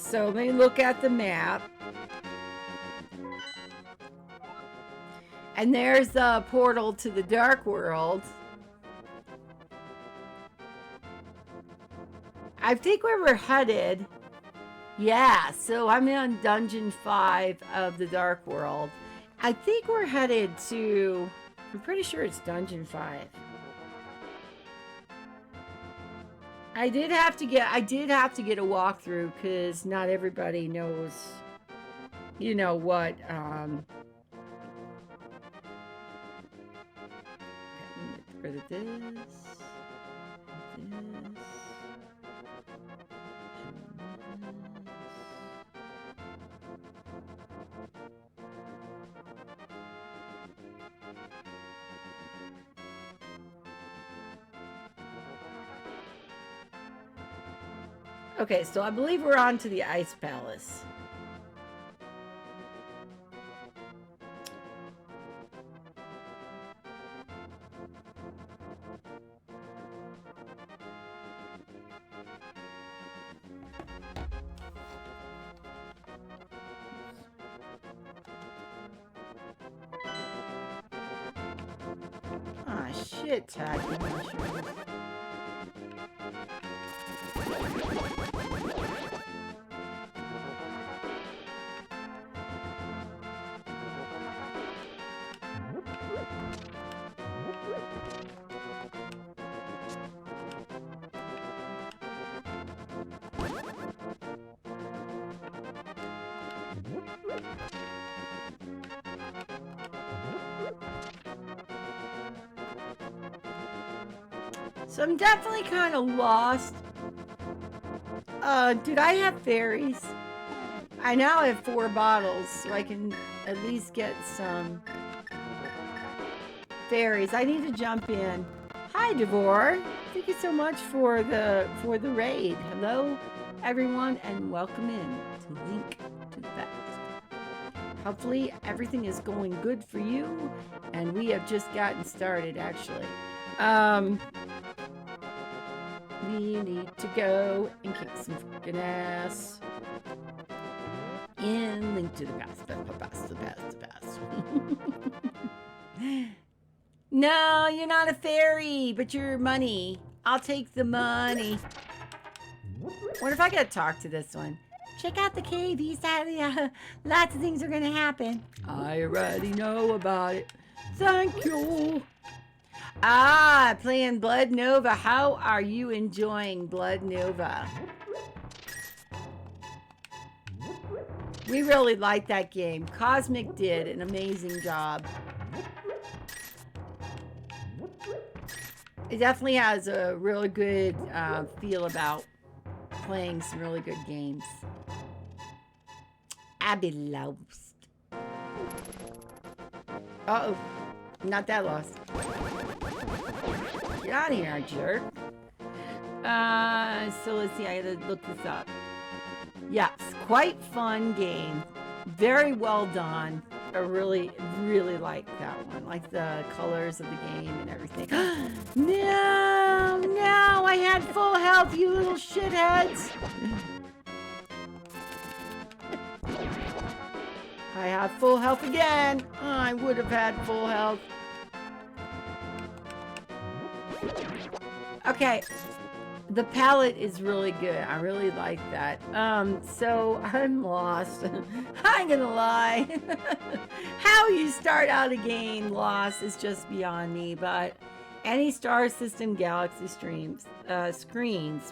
So let me look at the map. And there's a portal to the Dark World. I think where we're headed. Yeah, so I'm on Dungeon 5 of the Dark World. I think we're headed to... I'm pretty sure it's Dungeon 5. I did have to get a walkthrough because not everybody knows, you know what. Okay, this. Okay, so I believe we're on to the Ice Palace. Ah, shit, tacky mushrooms. So I'm definitely kind of lost. Did I have fairies? I now have 4 bottles, so I can at least get some fairies. I need to jump in. Hi, Devore. Thank you so much for the raid. Hello, everyone, and welcome in to Link to the Past. Hopefully, everything is going good for you, and we have just gotten started, actually. We need to go and kick some freaking ass in Link to the Past. The past. No, you're not a fairy, but you're money. I'll take the money. What if I gotta talk to this one? Check out the cave. Lots of things are gonna happen. I already know about it. Thank you. Ah, playing Blood Nova. How are you enjoying Blood Nova? We really like that game. Cosmic did an amazing job. It definitely has a really good feel about playing some really good games. Abby lost. Uh-oh. Not that lost. Get out of here, jerk. So let's see. I gotta look this up. Yes, quite fun game. Very well done. I really like that one. Like the colors of the game and everything. No, I had full health, you little shitheads. I have full health again. I would have had full health. Okay. The palette is really good. I really like that. So I'm lost. I'm gonna lie. How you start out a game lost is just beyond me, but any Star System Galaxy screens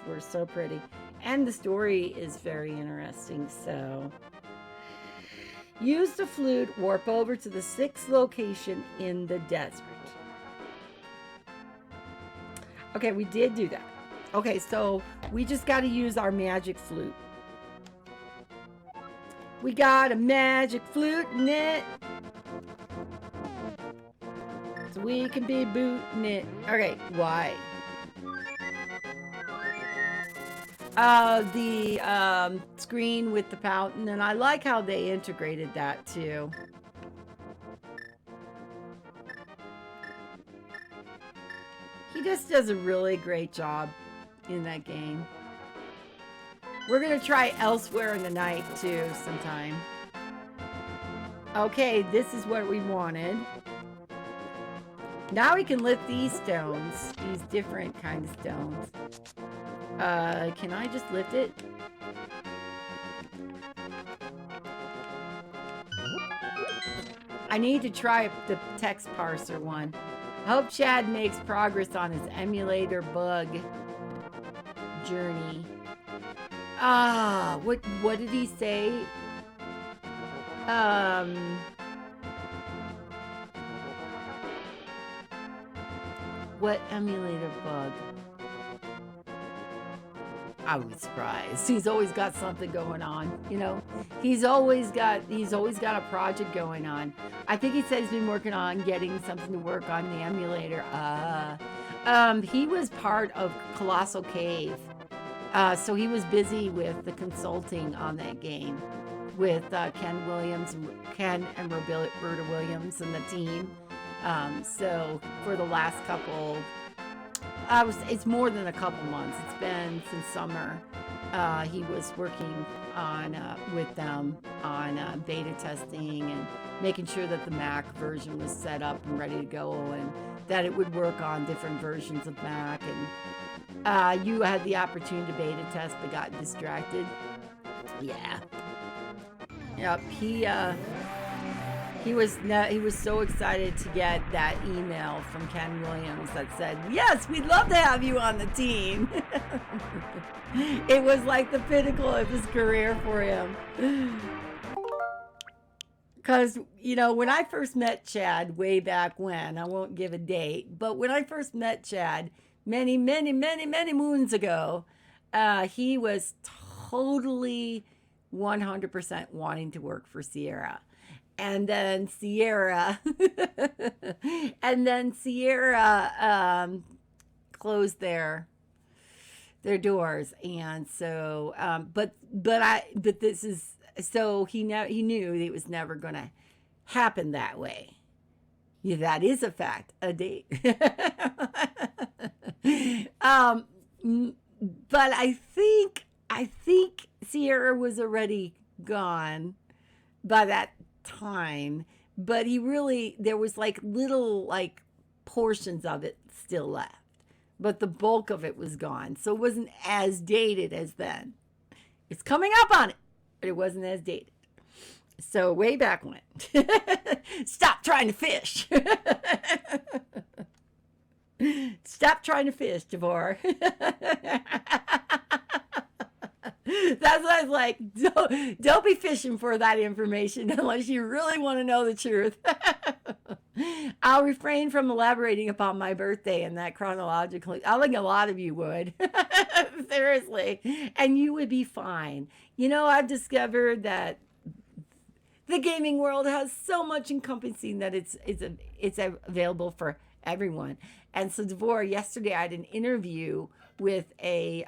were so pretty. And the story is very interesting, so... Use the flute, warp over to the 6th location in the desert. Okay, we did do that. Okay, so we just got to use our magic flute. We got a magic flute in it. So we can be booting it. Okay, why? The screen with the fountain, and I like how they integrated that too. He just does a really great job in that game. We're going to try Elsewhere in the Night, too, sometime. Okay, this is what we wanted. Now we can lift these stones. These different kind of stones. Can I just lift it? I need to try the text parser one. I hope Chad makes progress on his emulator bug journey. What did he say? What emulator bug? I was surprised. He's always got something going on, you know. He's always got a project going on. I think he said he's been working on getting something to work on the emulator. He was part of Colossal Cave. So he was busy with the consulting on that game with Ken and Roberta Williams and the team. So for the last couple, it's more than a couple months. It's been since summer. He was working on with them on beta testing and making sure that the Mac version was set up and ready to go, and that it would work on different versions of Mac. And you had the opportunity to beta test, but got distracted. Yeah. Yep. He was so excited to get that email from Ken Williams that said, "Yes, we'd love to have you on the team." It was like the pinnacle of his career for him. Because, you know, when I first met Chad way back when, I won't give a date, but when I first met Chad many moons ago, he was totally 100% wanting to work for Sierra. And then Sierra closed their doors, and so he knew it was never going to happen that way. Yeah, that is a fact. A date. But I think Sierra was already gone by that time, but there was like little like portions of it still left, but the bulk of it was gone, so it wasn't as dated as then. It's coming up on it, but it wasn't as dated. So way back when. Stop trying to fish. Stop trying to fish, Javor. That's what I was like. Don't be fishing for that information unless you really want to know the truth. I'll refrain from elaborating upon my birthday and that chronologically. I think a lot of you would. Seriously. And you would be fine. You know, I've discovered that the gaming world has so much encompassing that it's available for everyone. And so, Devore, yesterday I had an interview with a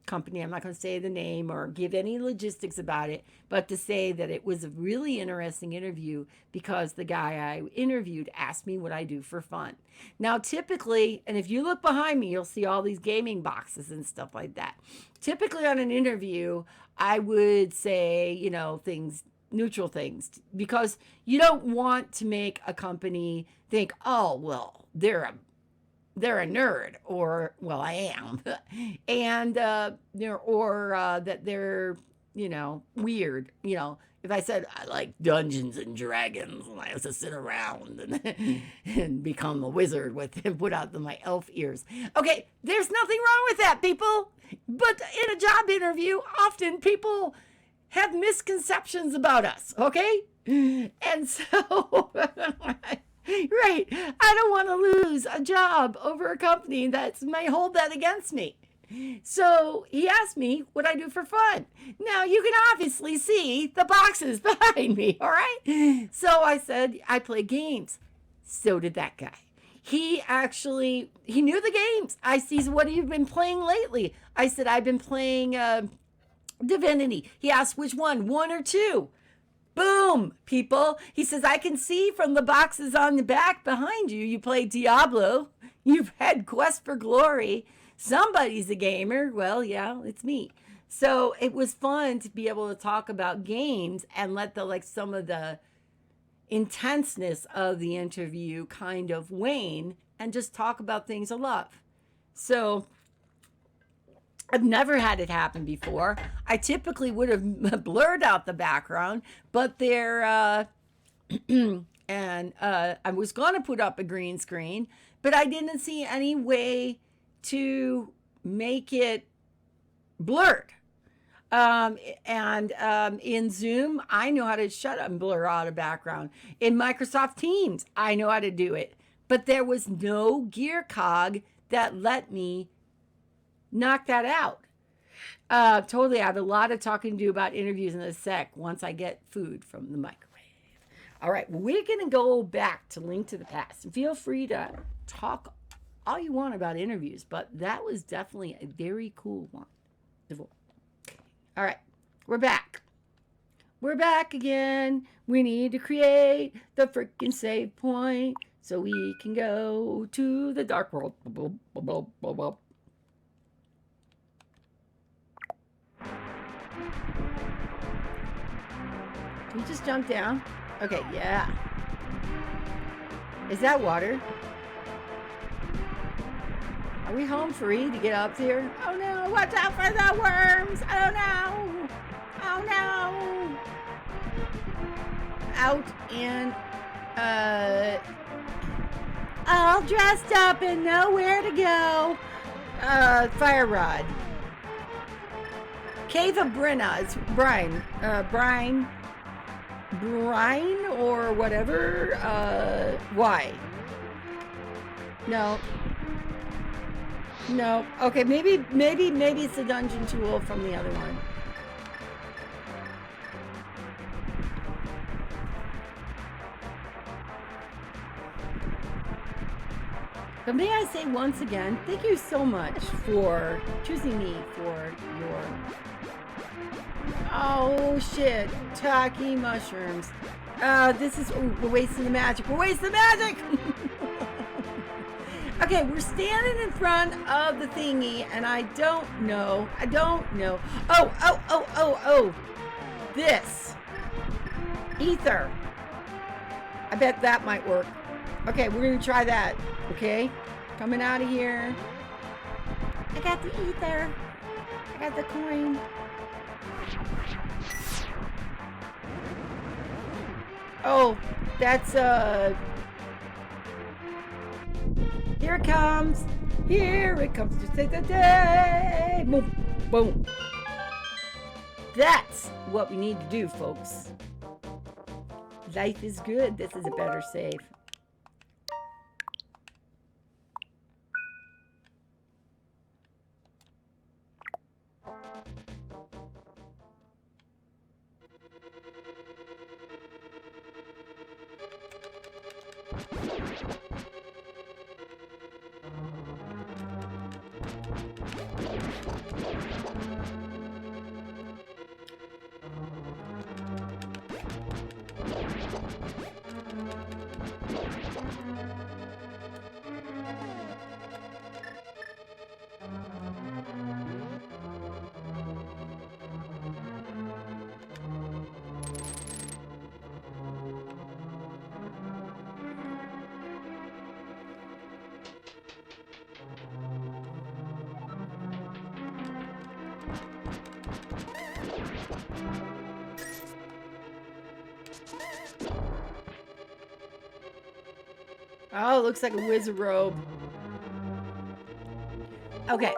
company. I'm not going to say the name or give any logistics about it, but to say that it was a really interesting interview because the guy I interviewed asked me what I do for fun. Now, typically, and if you look behind me, you'll see all these gaming boxes and stuff like that. Typically on an interview, I would say, you know, neutral things, because you don't want to make a company think, oh, well, they're a nerd, or, well, I am, and that they're, you know, weird. You know, if I said I like Dungeons and Dragons and I have to sit around and become a wizard put out my elf ears. Okay, there's nothing wrong with that, people. But in a job interview, often people have misconceptions about us, okay? And so, right, I don't want to lose a job over a company that may hold that against me. So he asked me what I do for fun. Now, you can obviously see the boxes behind me, all right? So I said, I play games. So did that guy. He knew the games. I said, what have you been playing lately? I said, I've been playing Divinity. He asked, which one or two? Boom, people. He says, I can see from the boxes on the back behind you, you played Diablo. You've had Quest for Glory. Somebody's a gamer. Well, yeah, it's me. So it was fun to be able to talk about games and let the like some of the intenseness of the interview kind of wane and just talk about things I love. So I've never had it happen before. I typically would have blurred out the background, but and I was going to put up a green screen, but I didn't see any way to make it blurred. And in Zoom, I know how to shut up and blur out a background. In Microsoft Teams, I know how to do it. But there was no gear cog that let me knock that out. Totally. I have a lot of talking to do about interviews in a sec once I get food from the microwave. All right, well, we're going to go back to Link to the Past. And feel free to talk all you want about interviews, but that was definitely a very cool one. All right, we're back. We're back again. We need to create the freaking save point so we can go to the dark world. Can we just jump down? Okay, yeah. Is that water? Are we home free to get up there? Oh no, watch out for the worms! Oh no! Oh no! Out and, all dressed up and nowhere to go. Fire rod. Cave of Brenna. It's Brine. Brine or whatever. Why? No. No. Okay, maybe it's a dungeon tool from the other one. But may I say once again, thank you so much for choosing me for your... Oh, shit. Tacky mushrooms. This is... Oh, we're wasting the magic. We're wasting the magic! Okay, we're standing in front of the thingy, and I don't know. Oh. This. Ether. I bet that might work. Okay, we're going to try that. Okay? Coming out of here. I got the ether. I got the coin. Oh, that's, here it comes. Here it comes to save the day. Boom, boom. That's what we need to do, folks. Life is good. This is a better save. Oh, looks like a wizard robe. Okay.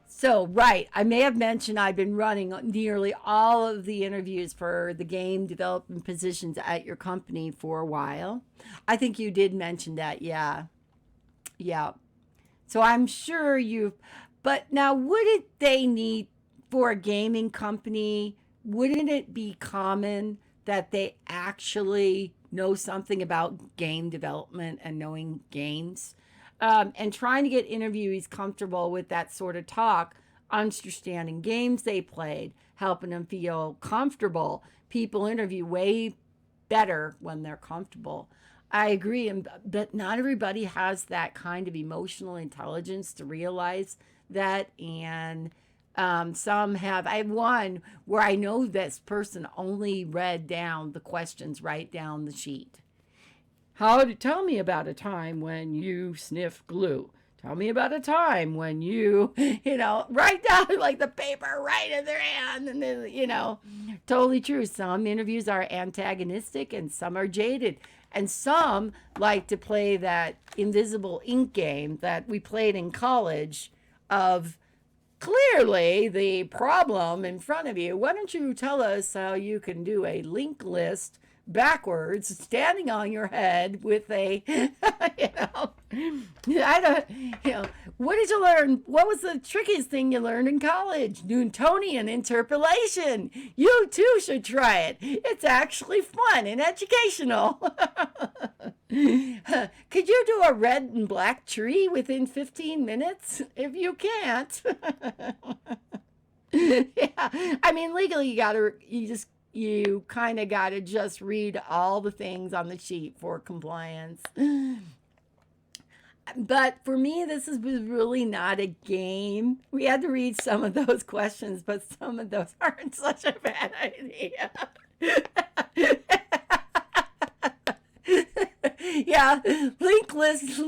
So, right. I may have mentioned I've been running nearly all of the interviews for the game development positions at your company for a while. I think you did mention that. Yeah. Yeah. So I'm sure you've, but now wouldn't they need for a gaming company, wouldn't it be common that they actually know something about game development and knowing games? And trying to get interviewees comfortable with that sort of talk, understanding games they played, helping them feel comfortable. People interview way better when they're comfortable. I agree, but not everybody has that kind of emotional intelligence to realize that. And Some have, I have one where I know this person only read down the questions right down the sheet. Tell me about a time when you sniffed glue. Tell me about a time when you, write down like the paper right in their hand. And then, totally true. Some interviews are antagonistic and some are jaded. And some like to play that invisible ink game that we played in college of clearly the problem in front of you. Why don't you tell us how you can do a linked list backwards, standing on your head with a, I don't, what did you learn? What was the trickiest thing you learned in college? Newtonian interpolation. You too should try it. It's actually fun and educational. Could you do a red and black tree within 15 minutes? If you can't. Yeah. I mean, legally, you kind of got to just read all the things on the sheet for compliance. But for me, was really not a game. We had to read some of those questions, but some of those aren't such a bad idea. Yeah, link list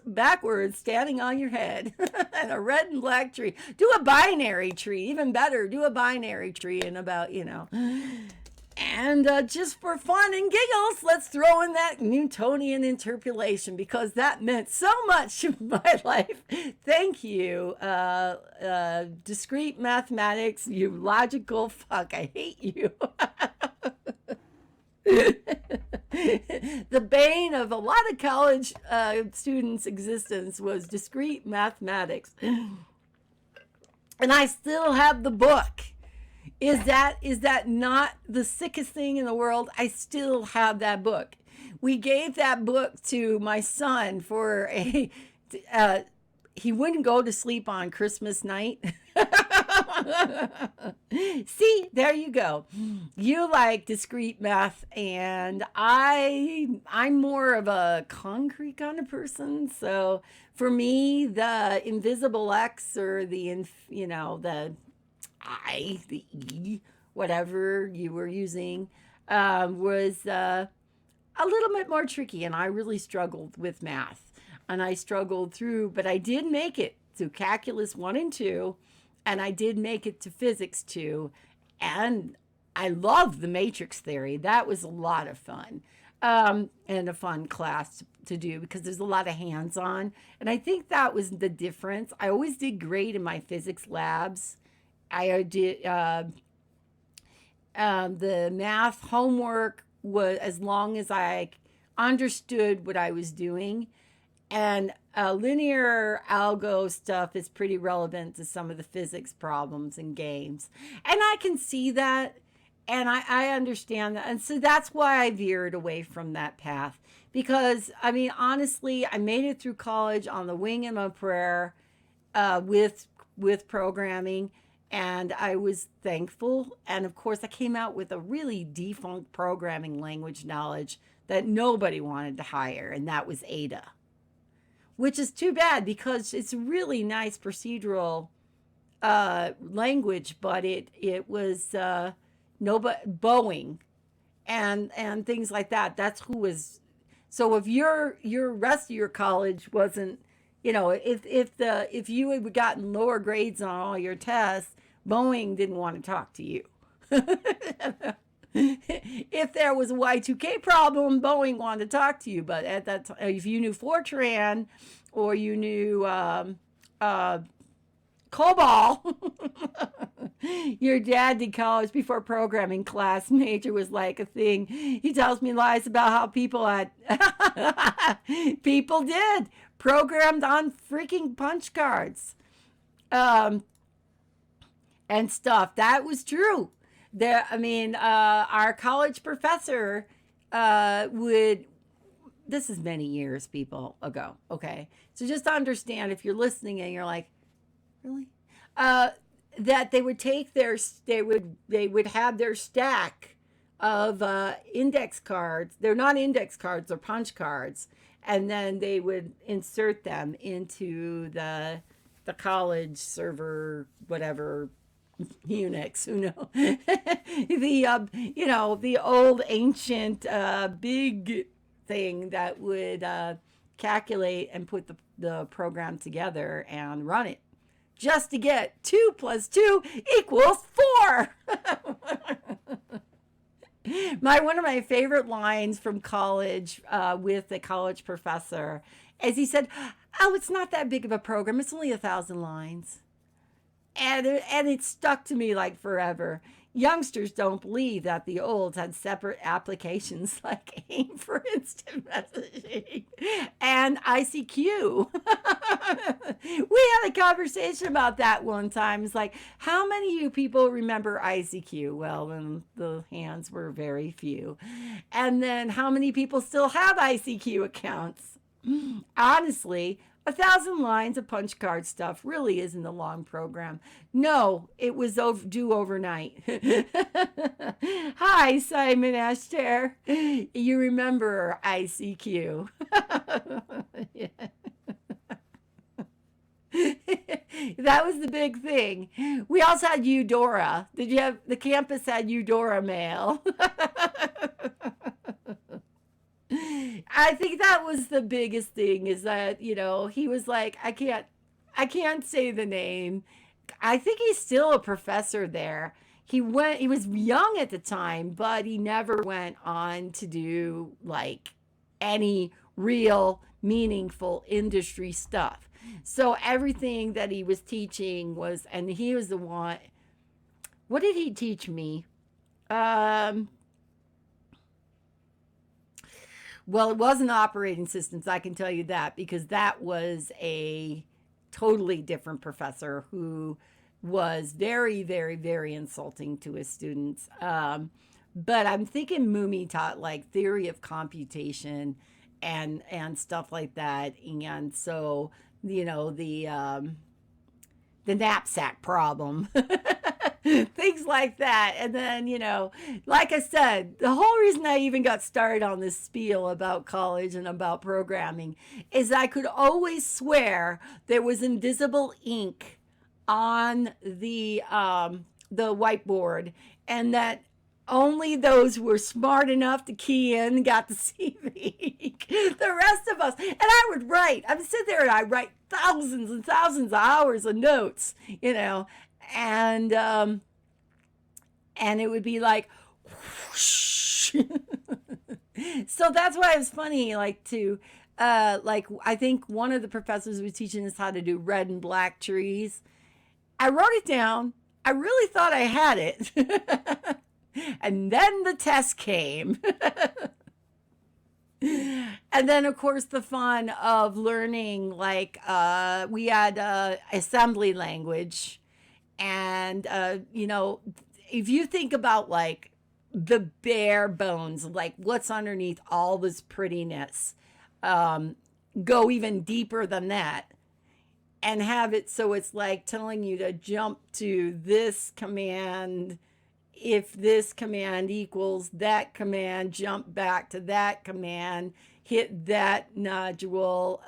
backwards, standing on your head, and a red and black tree. Do a binary tree, even better. Do a binary tree in about, And just for fun and giggles, let's throw in that Newtonian interpolation because that meant so much in my life. Thank you, discrete mathematics, you logical fuck. I hate you. The bane of a lot of college students' existence was discrete mathematics. And I still have the book. Is that not the sickest thing in the world? I still have that book. We gave that book to my son for he wouldn't go to sleep on Christmas night. See, there you go. You like discrete math, and I'm more of a concrete kind of person. So for me, the invisible X or the I, the E, whatever you were using, was a little bit more tricky, and I really struggled with math. And I struggled through, but I did make it to calculus 1 and 2, and I did make it to physics 2, and I loved the matrix theory. That was a lot of fun, and a fun class to do because there's a lot of hands-on, and I think that was the difference. I always did great in my physics labs. I did the math homework was as long as I understood what I was doing. And linear algo stuff is pretty relevant to some of the physics problems in games. And I can see that, and I understand that. And so that's why I veered away from that path. Because, I mean, honestly, I made it through college on the wing and a prayer with programming. And I was thankful. And of course, I came out with a really defunct programming language knowledge that nobody wanted to hire, and that was Ada. Which is too bad because it's a really nice procedural language, but it was Boeing and things like that. That's who was. So if your rest of your college wasn't, if you had gotten lower grades on all your tests, Boeing didn't want to talk to you. If there was a Y2K problem, Boeing wanted to talk to you. But at that time, if you knew Fortran or you knew COBOL, your dad did college before programming class. Major was like a thing. He tells me lies about how people did programmed on freaking punch cards and stuff. That was true. Our college professor would, this is many years people ago, okay? So just understand if you're listening and you're like, really? That they would take they would have their stack of index cards. They're not index cards, they're punch cards. And then they would insert them into the the college server, whatever, Unix, who know, the old ancient big thing that would calculate and put the program together and run it just to get 2 plus 2 equals 4. One of my favorite lines from college with a college professor is he said, "Oh, it's not that big of a program. It's only 1,000 lines." And it stuck to me like forever. Youngsters don't believe that the olds had separate applications like AIM for instant messaging and ICQ. We had a conversation about that one time. It's like, how many of you people remember ICQ? Well, then the hands were very few. And then how many people still have ICQ accounts? Honestly, 1,000 lines of punch card stuff really isn't a long program. No, it was due overnight. Hi, Simon Ashter. You remember ICQ? Yeah. That was the big thing. We also had Eudora. Did you have the campus had Eudora mail? I think that was the biggest thing is that, he was like, I can't say the name. I think he's still a professor there. He was young at the time, but he never went on to do like any real meaningful industry stuff. So everything that he was teaching and he was the one, what did he teach me? Well, it wasn't operating systems, I can tell you that, because that was a totally different professor who was very, very, very insulting to his students. But I'm thinking Mumi taught like theory of computation and stuff like that. And so, the knapsack problem. Things like that. And then, like I said, the whole reason I even got started on this spiel about college and about programming is I could always swear there was invisible ink on the whiteboard, and that only those who were smart enough to key in got to see the ink. The rest of us, and I would write. I would sit there and I write thousands and thousands of hours of notes, and it would be like whoosh. So that's why it was funny, like I think one of the professors was teaching us how to do red and black trees. I wrote it down. I really thought I had it. And then the test came. And then, of course, the fun of learning, like we had assembly language. And, if you think about like the bare bones, like what's underneath all this prettiness, go even deeper than that and have it so it's like telling you to jump to this command. If this command equals that command, jump back to that command, hit that nodule,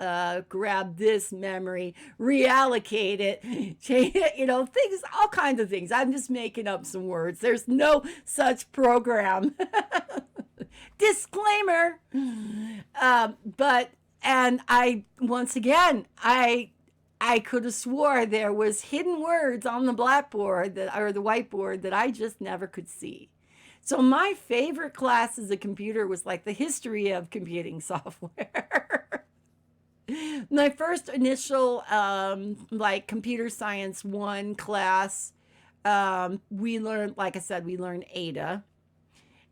grab this memory, reallocate it, change it, things, all kinds of things. I'm just making up some words. There's no such program. Disclaimer. Once again, I could have swore there was hidden words on the blackboard or the whiteboard that I just never could see. So my favorite class as a computer was like the history of computing software. My first initial like computer science 1 class, we learned, like I said, we learned Ada.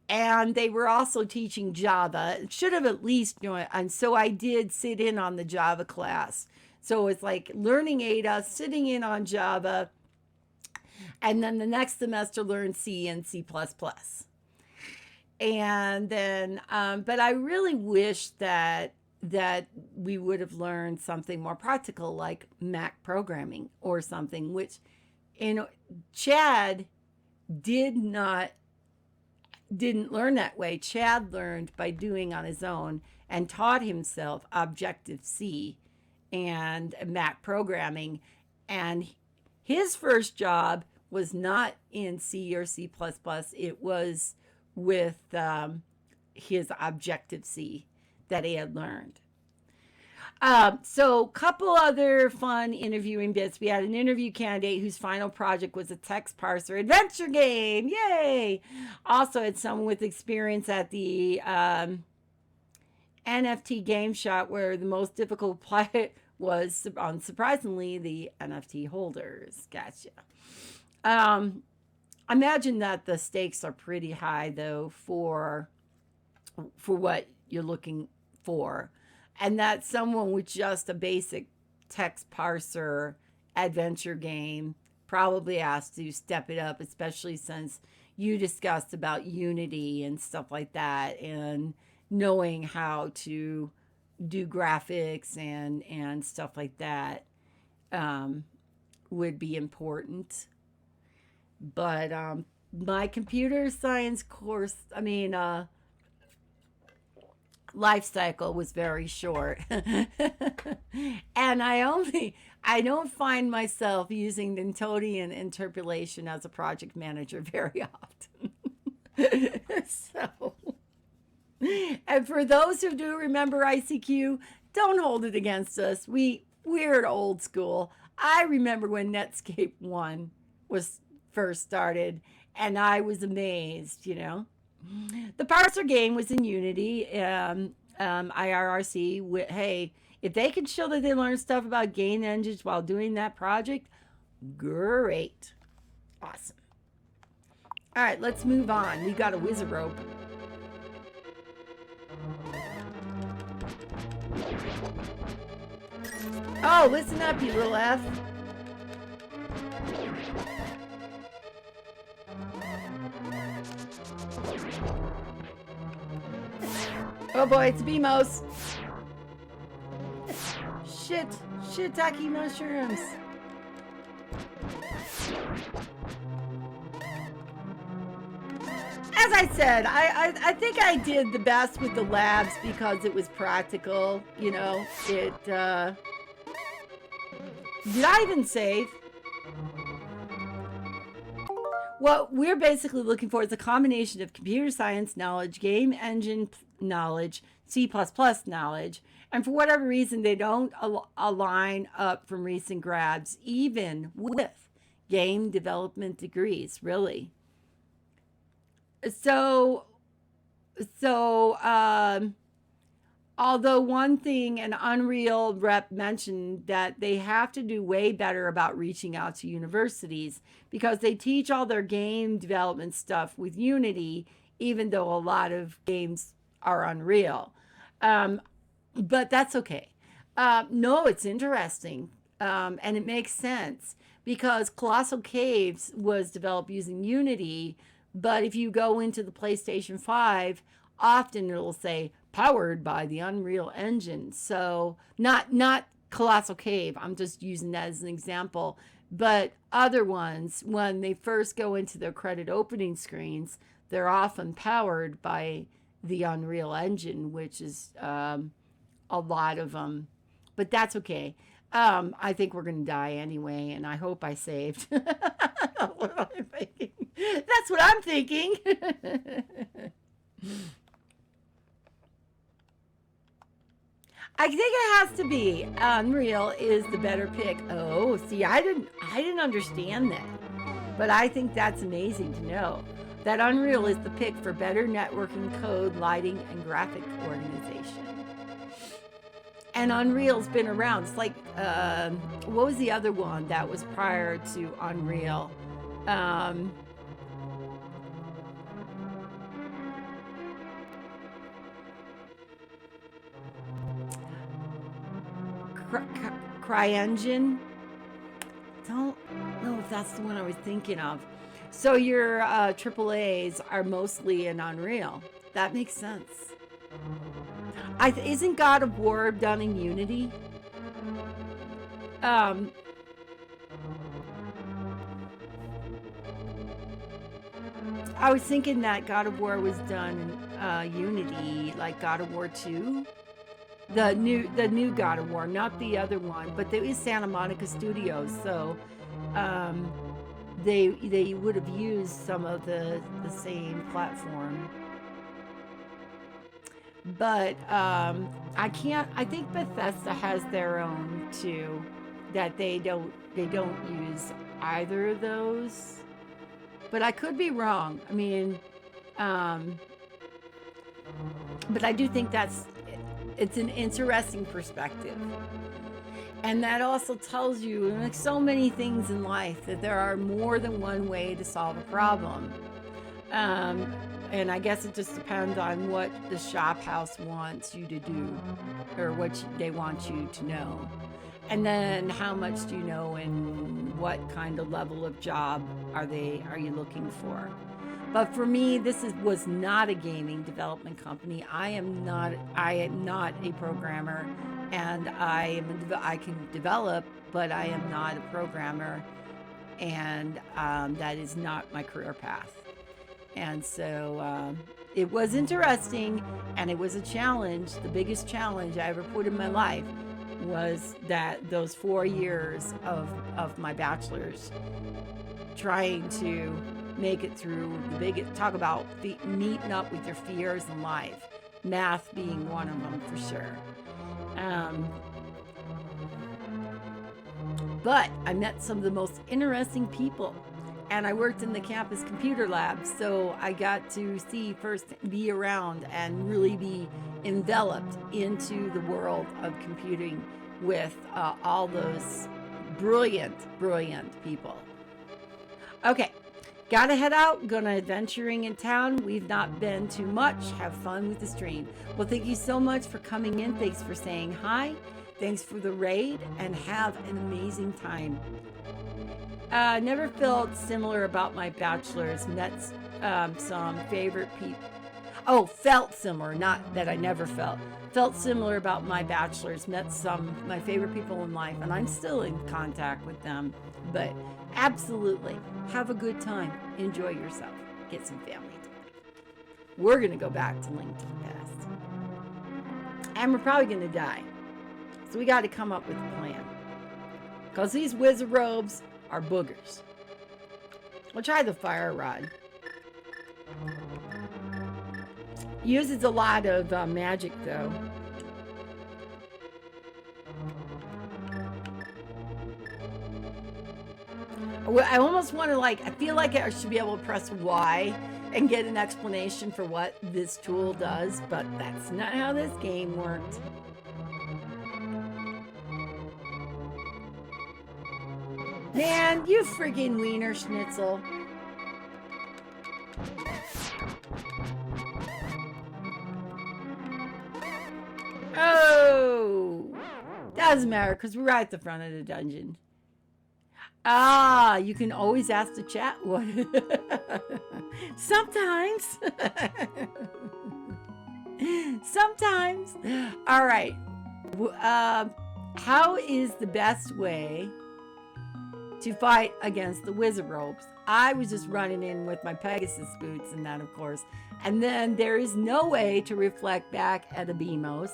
And they were also teaching Java. Should have at least, and so I did sit in on the Java class. So it's like learning Ada, sitting in on Java, and then the next semester learn C and C++. And then, but I really wish that we would have learned something more practical like Mac programming or something, which, Chad didn't learn that way. Chad learned by doing on his own and taught himself Objective-C and Mac programming. And his first job was not in C or C++. It was with his Objective C that he had learned. So, couple other fun interviewing bits. We had an interview candidate whose final project was a text parser adventure game. Yay! Also had someone with experience at the NFT game shop, where the most difficult play was, unsurprisingly, the NFT holders. Gotcha. Imagine that the stakes are pretty high, though, for what you're looking for, and that someone with just a basic text parser adventure game probably has to step it up, especially since you discussed about Unity and stuff like that, and knowing how to do graphics and stuff like that would be important. But my computer science course, life cycle was very short. And I don't find myself using Newtonian interpolation as a project manager very often. So, and for those who do remember ICQ, don't hold it against us. We're old school. I remember when Netscape 1 was first started, and I was amazed, you know. The parser game was in Unity, IRRC. Hey, if they can show that they learned stuff about game engines while doing that project, great. Awesome. All right, let's move on. We got a wizard rope. Oh, listen up, you little F. Oh boy, it's BMOS. Shiitake mushrooms. As I said, I think I did the best with the labs because it was practical. You know, did I even save? What we're basically looking for is a combination of computer science knowledge, game engine knowledge, C++ knowledge, and for whatever reason they don't align up from recent grads, even with game development degrees, really. So, although one thing an Unreal rep mentioned that they have to do way better about reaching out to universities because they teach all their game development stuff with Unity, even though a lot of games are Unreal. But that's okay. No, it's interesting. And it makes sense because Colossal Caves was developed using Unity, but if you go into the PlayStation 5, often it'll say powered by the Unreal Engine. So not Colossal Cave. I'm just using that as an example. But other ones, when they first go into their credit opening screens, they're often powered by the Unreal Engine, which is a lot of them. But that's okay. I think we're going to die anyway, and I hope I saved. What am I thinking? That's what I'm thinking. I think it has to be Unreal is the better pick. Oh, see, I didn't understand that, but I think that's amazing to know that Unreal is the pick for better networking, code, lighting, and graphic organization. And Unreal's been around. It's like what was the other one that was prior to Unreal? CryEngine. Don't know if that's the one I was thinking of. So your AAAs are mostly in Unreal. That makes sense. Isn't God of War done in Unity? I was thinking that God of War was done in Unity, like God of War 2. The new God of War, not the other one, but there is Santa Monica Studios, so um, they would have used some of the same platform. But I can't. I think Bethesda has their own too, that they don't use either of those. But I could be wrong. I mean, um, but I do think it's an interesting perspective. And that also tells you, like so many things in life, that there are more than one way to solve a problem. Um, and I guess it just depends on what the shop house wants you to do, or what they want you to know. And then how much do you know, and what kind of level of job are you looking for? But for me, was not a gaming development company. I am not a programmer, and I can develop, but I am not a programmer, and that is not my career path. And so it was interesting, and it was a challenge. The biggest challenge I ever put in my life was that those 4 years of my bachelor's, trying to make it through the biggest, talk about meeting up with your fears in life, math being one of them for sure. Um, but I met some of the most interesting people, and I worked in the campus computer lab, so I got to see first, be around, and really be enveloped into the world of computing with all those brilliant, brilliant people. Okay, gotta head out. Gonna adventuring in town. We've not been too much. Have fun with the stream. Well, thank you so much for coming in. Thanks for saying hi. Thanks for the raid, and have an amazing time. Never felt similar about my bachelor's. Met some favorite people. Oh, felt similar, not that I never felt. Felt similar about my bachelor's. Met some of my favorite people in life, and I'm still in contact with them. But absolutely, have a good time. Enjoy yourself. Get some family time. We're going to go back to Link to the Past. And we're probably going to die. So we got to come up with a plan. Because these wizard robes are boogers. We'll try the fire rod. Uses a lot of magic, though. I almost want to, I feel like I should be able to press Y and get an explanation for what this tool does, but that's not how this game worked. Man, you freaking wiener schnitzel. Oh! Doesn't matter, because we're right at the front of the dungeon. Ah, you can always ask the chat what. Sometimes. Sometimes. All right. How is the best way to fight against the wizard robes? I was just running in with my Pegasus boots and that, of course. And then there is no way to reflect back at Abimos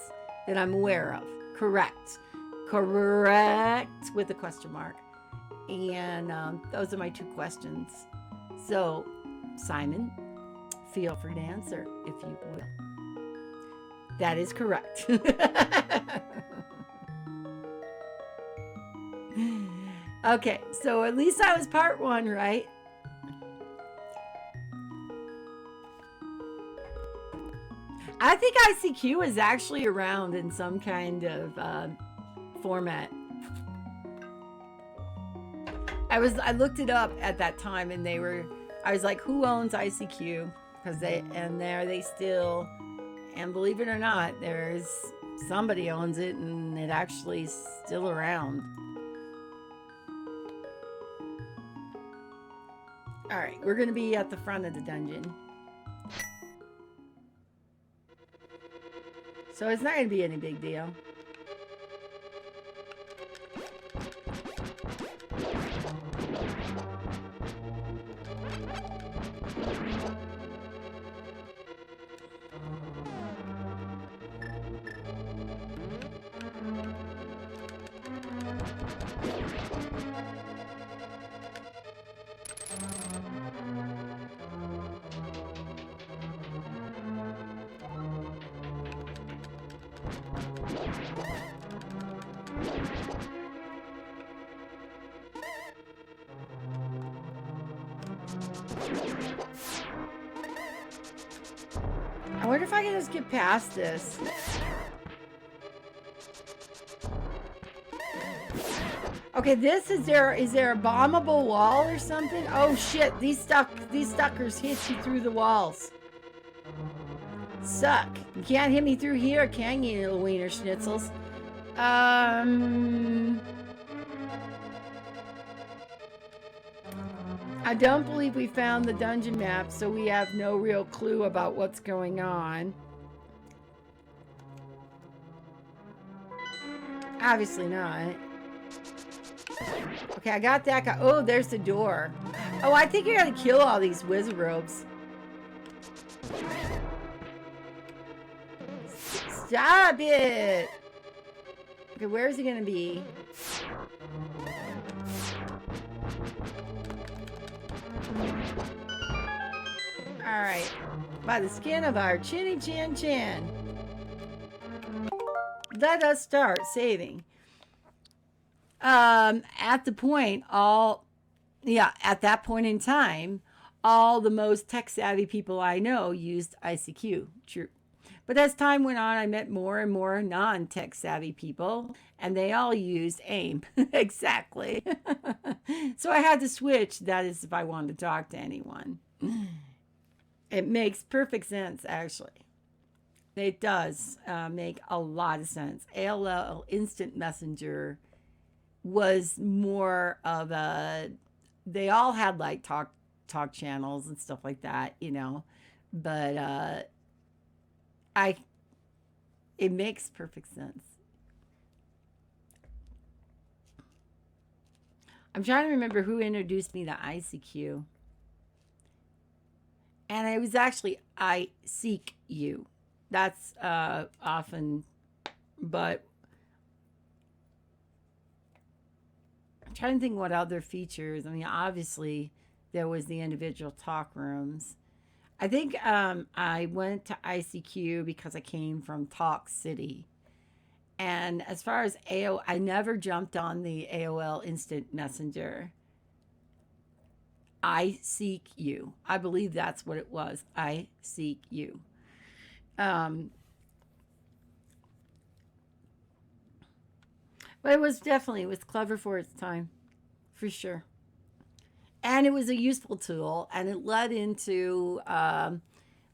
that I'm aware of. Correct. Correct with a question mark. And those are my two questions. So, Simon, feel free to answer if you will. That is correct. Okay, so at least I was part one, right? I think ICQ is actually around in some kind of format. I looked it up at that time, and I was like, who owns ICQ? Because they still, and believe it or not, there's somebody owns it, and it actually is still around. All right, we're going to be at the front of the dungeon. So it's not going to be any big deal. I wonder if I can just get past this. Okay, this is there a bombable wall or something? Oh shit, these suckers hit you through the walls. Suck. You can't hit me through here, can you, little wiener schnitzels? I don't believe we found the dungeon map, so we have no real clue about what's going on. Obviously not. Okay, I got that guy. Oh, there's the door. Oh, I think you gotta kill all these wizard robes. Stop it! Okay, where is he gonna be? Alright. By the skin of our chinny chan chan. Let us start saving. At the point, at that point in time, all the most tech-savvy people I know used ICQ. True. But as time went on, I met more and more non-tech-savvy people, and they all used AIM. Exactly. So I had to switch. That is if I wanted to talk to anyone. It makes perfect sense, actually. It does make a lot of sense. AOL Instant Messenger was more of a, they all had like talk channels and stuff like that, you know, but it makes perfect sense. I'm trying to remember who introduced me to ICQ, and it was actually I Seek You. That's often, but I'm trying to think what other features. I mean, obviously there was the individual talk rooms. I think I went to ICQ because I came from Talk City. And as far as AOL, I never jumped on the AOL Instant Messenger. I Seek You. I believe that's what it was. I Seek You. But it was clever for its time, for sure. And it was a useful tool, and it led into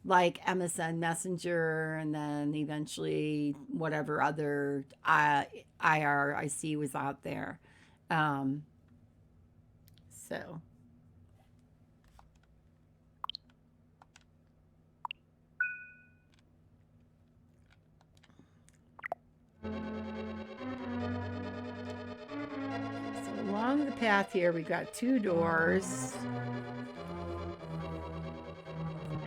like MSN Messenger, and then eventually whatever other IRIC was out there. So. Along the path here, we've got 2 doors.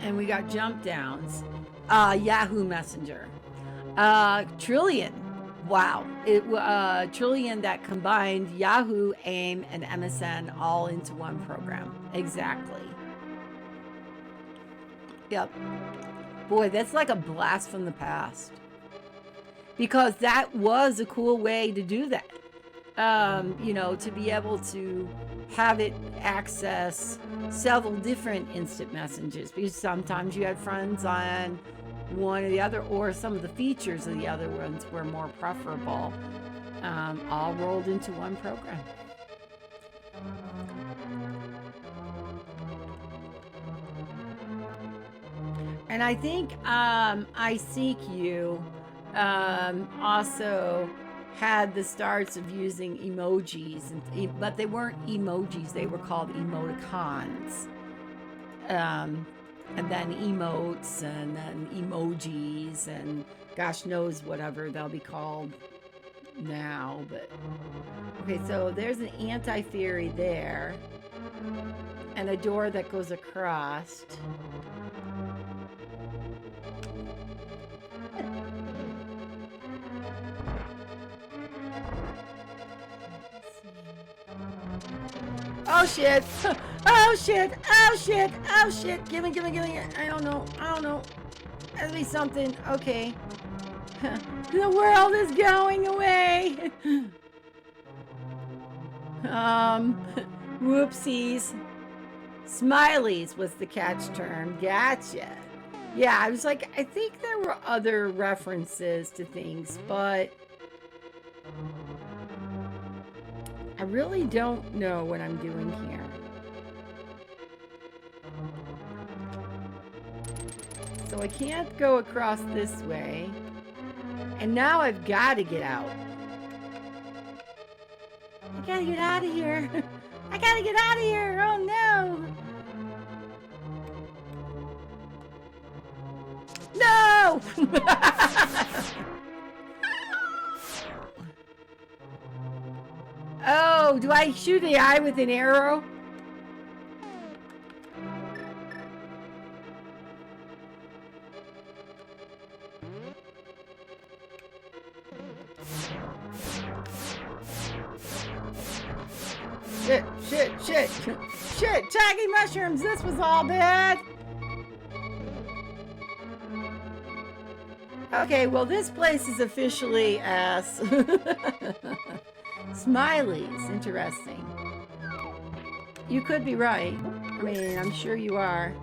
And we got jump downs. Yahoo Messenger. Trillion. Wow. Trillion that combined Yahoo, AIM, and MSN all into one program. Exactly. Yep. Boy, that's like a blast from the past. Because that was a cool way to do that. You know, to be able to have it access several different instant messages, because sometimes you had friends on one or the other, or some of the features of the other ones were more preferable, all rolled into one program. And I think I Seek You also had the starts of using emojis, but they weren't emojis, they were called emoticons. And then emotes, and then emojis, and gosh knows whatever they'll be called now. But okay, so there's an anti-fairy there, and a door that goes across. Oh shit! Oh shit! Oh shit! Oh shit! Give me! I don't know. That'll be something. Okay. The world is going away. Whoopsies. Smileys was the catch term. Gotcha. Yeah, I was like, I think there were other references to things, but I really don't know what I'm doing here. So I can't go across this way. And now I've got to get out. I gotta get out of here. I gotta get out of here. Oh no. No! Oh, do I shoot the eye with an arrow? Shit, shit, shit, shit, taggy mushrooms, this was all bad. Okay, well this place is officially ass. Smileys, interesting. You could be right. I mean, I'm sure you are.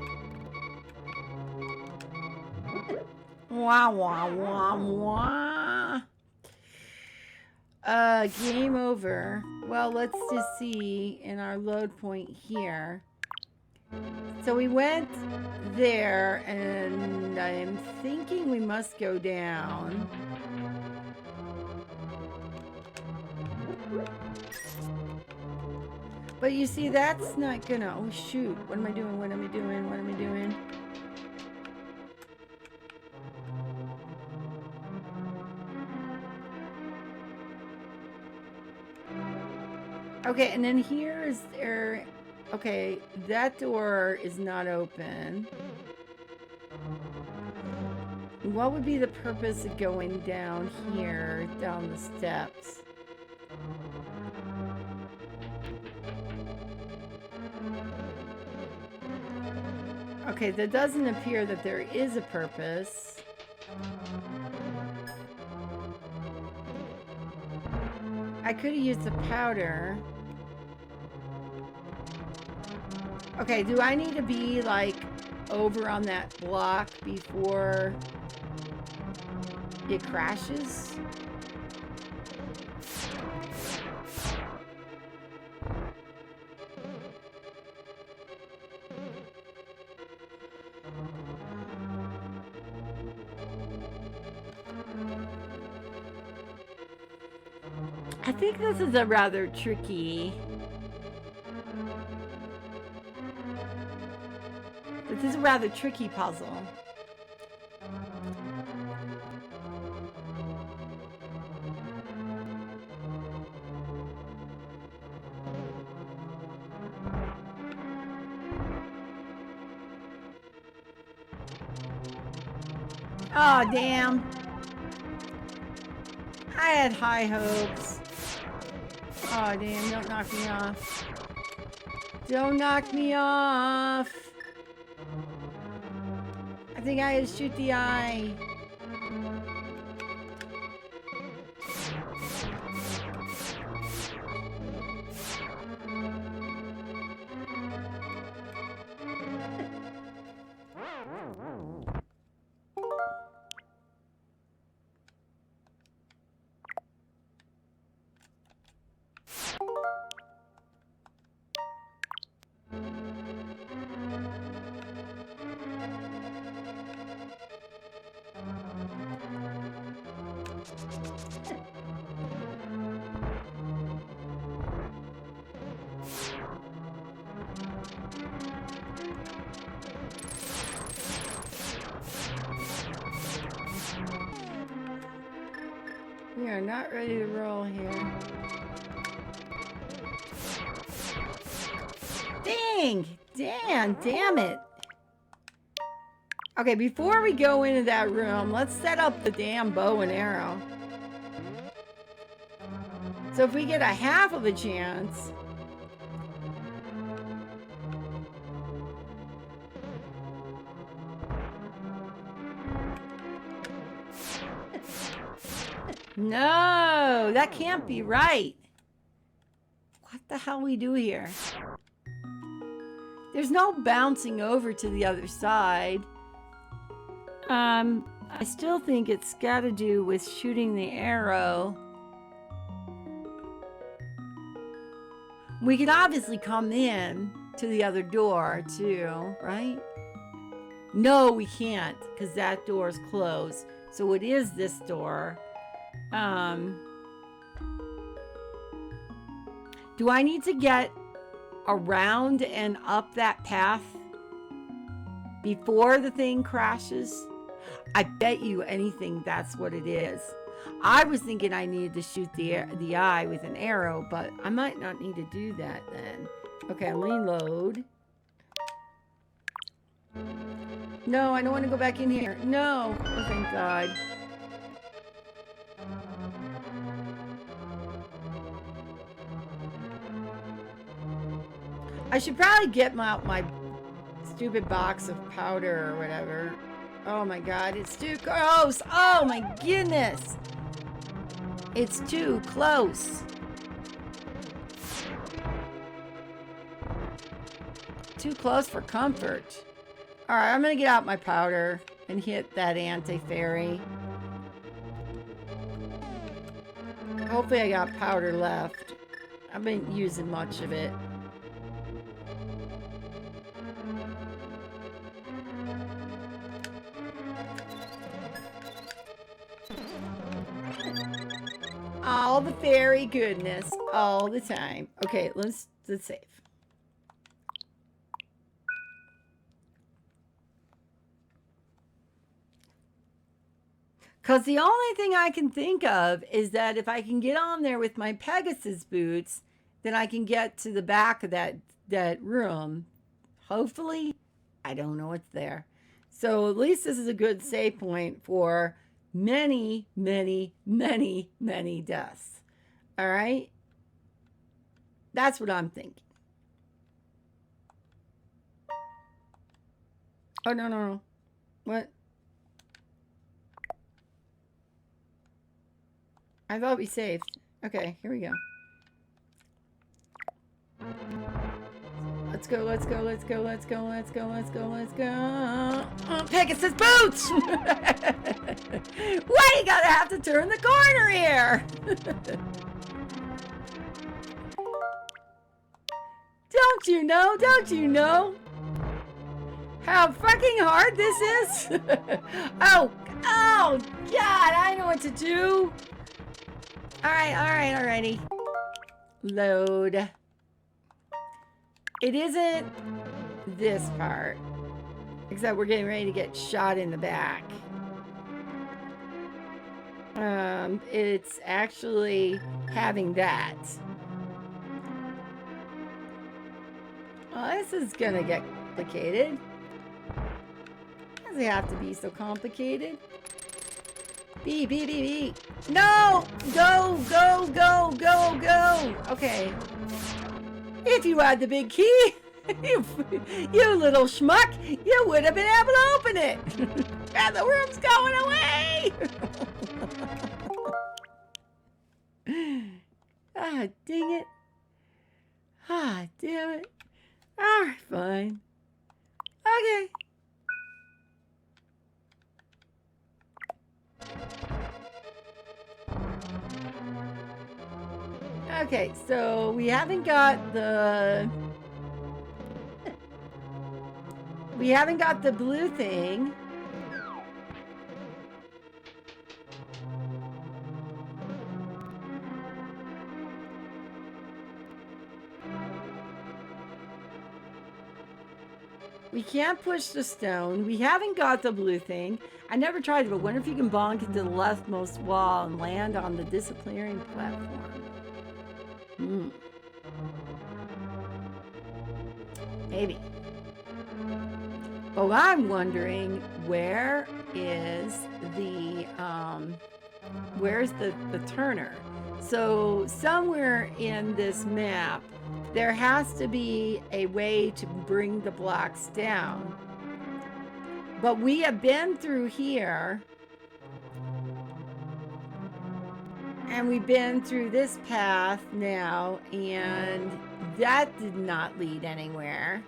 Wah, wah, wah, wah. Game over. Well, let's just see in our load point here. So we went there, and I'm thinking we must go down. But you see, that's not gonna... Oh, shoot. What am I doing? What am I doing? What am I doing? Okay, and then here is there... Okay, that door is not open. What would be the purpose of going down here, down the steps? Okay, that doesn't appear that there is a purpose. I could have used the powder. Okay, do I need to be, like, over on that block before it crashes? I think this is a rather tricky... This is a rather tricky puzzle. Oh, damn. I had high hopes. Oh, damn, don't knock me off. Don't knock me off. I think I had to shoot the eye. We are not ready to roll here. Dang! Damn it! Okay, before we go into that room, let's set up the damn bow and arrow. So if we get a half of a chance... No, that can't be right. What the hell we do here? There's no bouncing over to the other side. I still think it's got to do with shooting the arrow. We could obviously come in to the other door too, right? No, we can't, because that door is closed. So it is this door. Do I need to get around and up that path before the thing crashes? I bet you anything that's what it is. I was thinking I needed to shoot the eye with an arrow, but I might not need to do that then. Okay, reload. No, I don't want to go back in here. No. Oh, thank God. I should probably get my stupid box of powder or whatever. Oh my God, it's too close. Oh my goodness. It's too close. Too close for comfort. All right, I'm gonna get out my powder and hit that anti-fairy. Hopefully I got powder left. I've been using much of it. All the fairy goodness all the time. Okay, let's save. Because the only thing I can think of is that if I can get on there with my Pegasus boots, then I can get to the back of that room. Hopefully, I don't know what's there. So at least this is a good save point for many, many, many, many deaths. All right? That's what I'm thinking. Oh, no. What? I thought we saved. Okay, here we go. Let's go. Pegasus boots! Why you gotta have to turn the corner here? Don't you know how fucking hard this is? Oh, God, I know what to do. Alrighty. Load. It isn't this part, except we're getting ready to get shot in the back. It's actually having that. Well, this is gonna get complicated. Doesn't have to be so complicated. B. No! Go! Okay. If you had the big key, you little schmuck, you would have been able to open it. And the room's going away. Ah, dang it. Ah, damn it. All right, fine. Okay. Okay, so we haven't got the blue thing. We can't push the stone. We haven't got the blue thing. I never tried it, but wonder if you can bonk into the leftmost wall and land on the disappearing platform. Maybe. Oh, I'm wondering where is where's the turner? So somewhere in this map, there has to be a way to bring the blocks down. But we have been through here. And we've been through this path now, and that did not lead anywhere.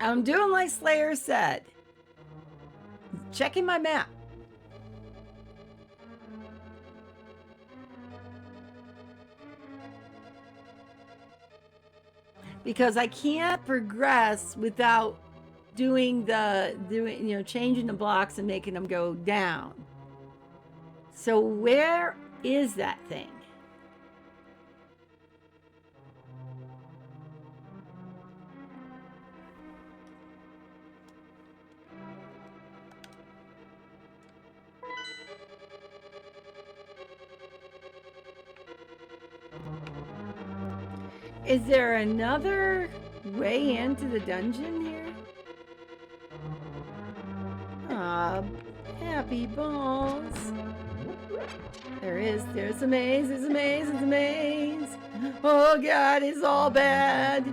I'm doing like Slayer said. Checking my map. Because I can't progress without doing changing the blocks and making them go down. So where is that thing? Is there another way into the dungeon here? Ah, happy balls. There is. There's a maze. There's a maze. There's a maze. Oh God, it's all bad.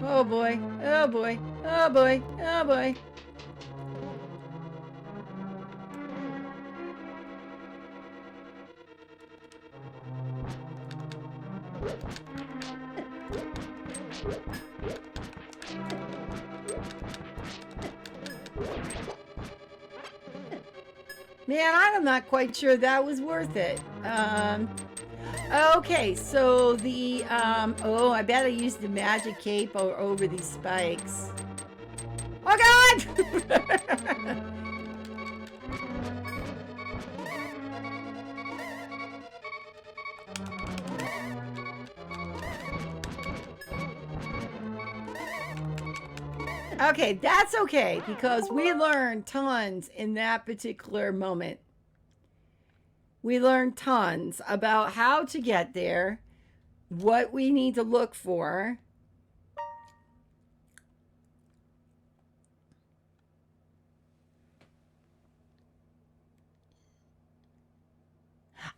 Oh boy. Oh boy. Oh boy. Oh boy. Man, I'm not quite sure that was worth it. Okay, so the, oh, I bet I used the magic cape over these spikes. Oh, God! Okay, that's okay, because we learned tons in that particular moment. We learned tons about how to get there, what we need to look for.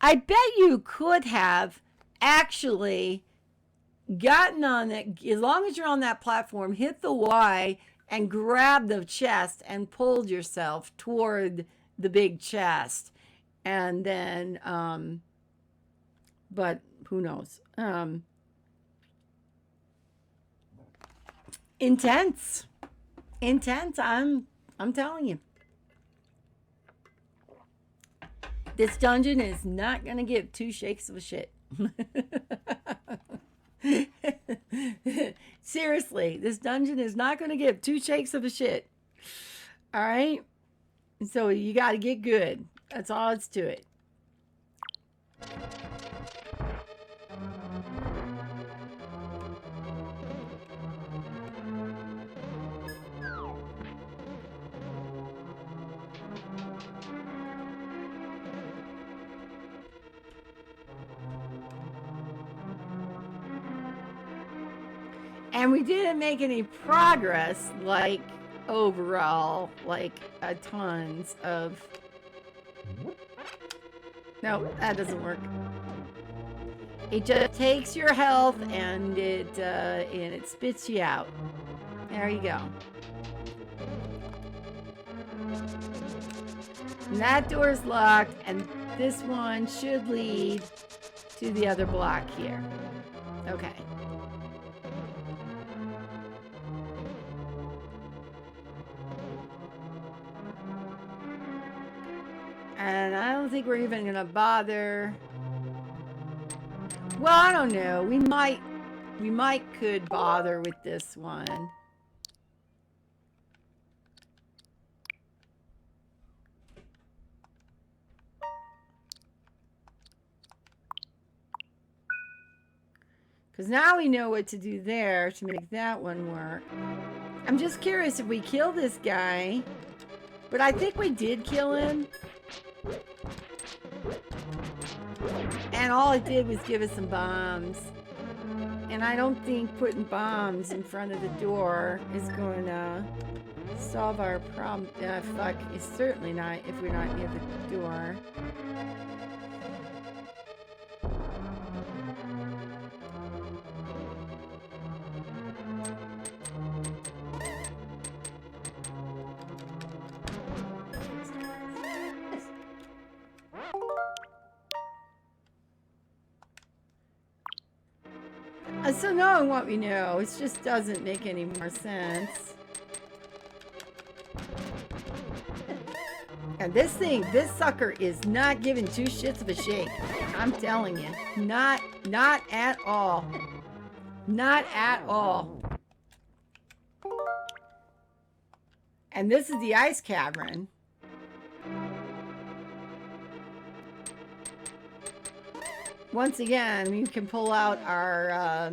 I bet you could have actually gotten on it, as long as you're on that platform, hit the Y and grab the chest and pulled yourself toward the big chest. And then, but who knows? Intense. Intense, I'm telling you. This dungeon is not gonna give two shakes of a shit. Seriously, this dungeon is not going to give two shakes of a shit. All right? So you got to get good. That's all it's to it. And we didn't make any progress, like, overall, like, tons of... No, that doesn't work. It just takes your health and it spits you out. There you go. And that door's locked, and this one should lead to the other block here. Okay. And I don't think we're even gonna bother. Well, I don't know. We might could bother with this one. Because now we know what to do there to make that one work. I'm just curious if we kill this guy. But I think we did kill him. And all it did was give us some bombs. And I don't think putting bombs in front of the door is going to solve our problem. Fuck, it's certainly not if we're not near the door. So knowing what we know, it just doesn't make any more sense. And this sucker is not giving two shits of a shake. I'm telling you. Not at all. Not at all. And this is the ice cavern. Once again, we can pull out our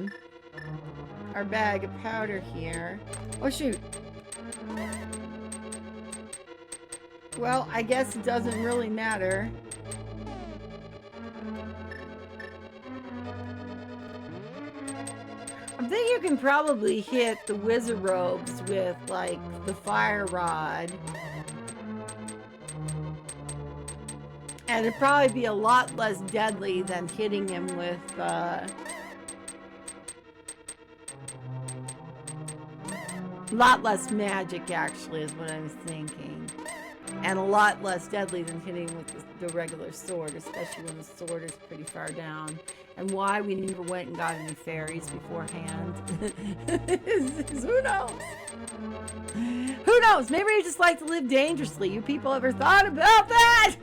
bag of powder here. Oh, shoot. Well, I guess it doesn't really matter. I think you can probably hit the wizard robes with, like, the fire rod. And it'd probably be a lot less deadly than hitting him with, a lot less magic, actually, is what I was thinking. And a lot less deadly than hitting with the regular sword, especially when the sword is pretty far down. And why we never went and got any fairies beforehand. Who knows? Who knows? Maybe we just like to live dangerously. You people ever thought about that?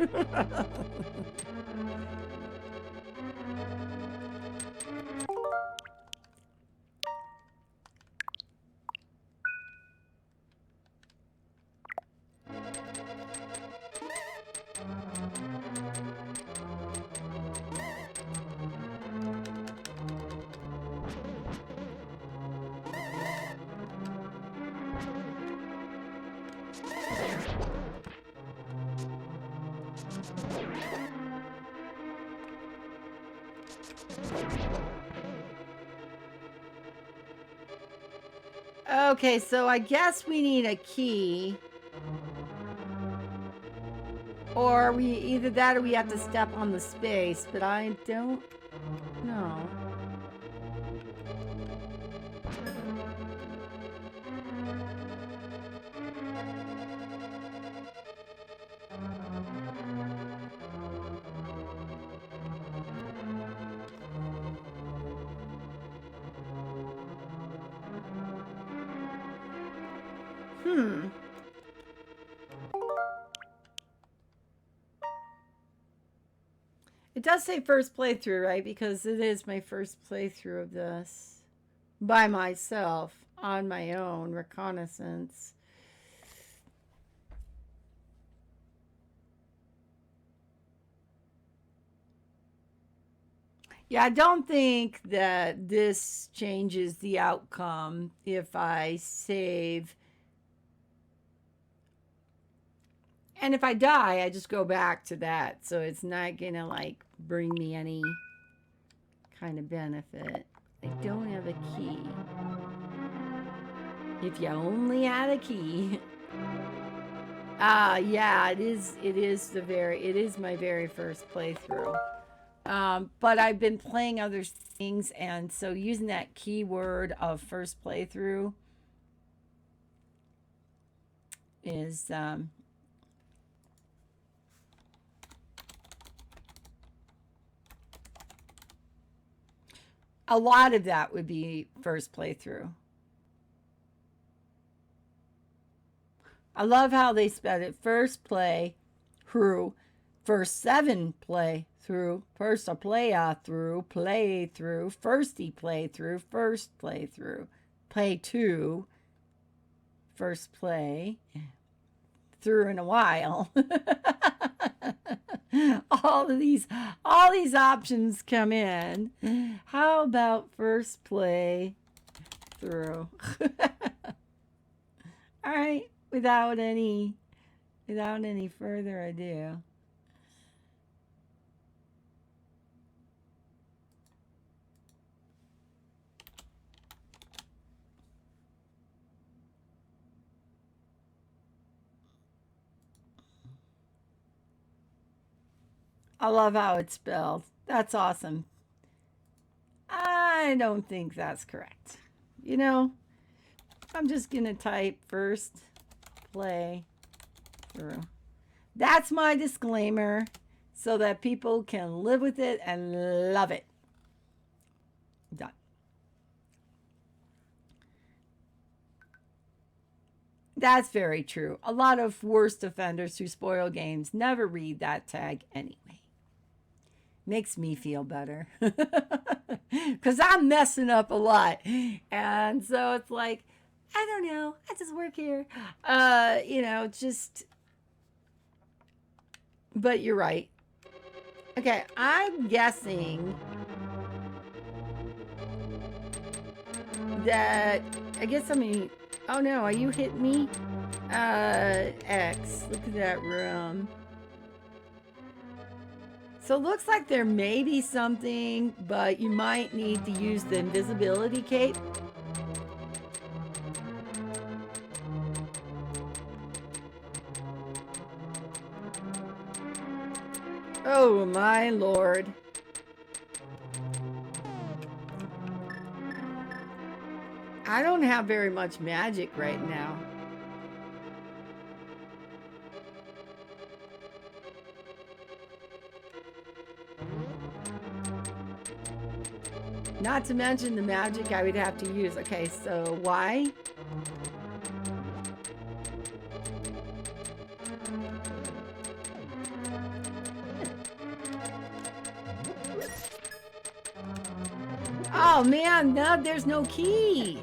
Okay, so I guess we need a key. Or we either that or we have to step on the space, but I don't know. It does say first playthrough, right? Because it is my first playthrough of this. By myself. On my own. Reconnaissance. Yeah, I don't think that this changes the outcome if I save. And if I die, I just go back to that. So it's not going to, like, bring me any kind of benefit. I don't have a key. If you only had a key. Yeah, it is my very first playthrough. But I've been playing other things, and so using that keyword of first playthrough is, a lot of that would be first playthrough. I love how they spelled it. First play through, first 7 play through, first a play through, firsty play through, first play through, play 2, first play through in a while. all these options come in. How about first play through? All right, without any further ado. I love how it's spelled. That's awesome. I don't think that's correct. You know, I'm just going to type first play through. That's my disclaimer so that people can live with it and love it. Done. That's very true. A lot of worst offenders who spoil games never read that tag anyway. Makes me feel better. Because I'm messing up a lot. And so it's like, I don't know. I just work here. Just. But you're right. Okay, I'm guessing that. I guess I mean. Oh no, are you hitting me? X. Look at that room. So it looks like there may be something, but you might need to use the invisibility cape. Oh my lord. I don't have very much magic right now. Not to mention the magic I would have to use. Okay, so why? Oh man, no, there's no key.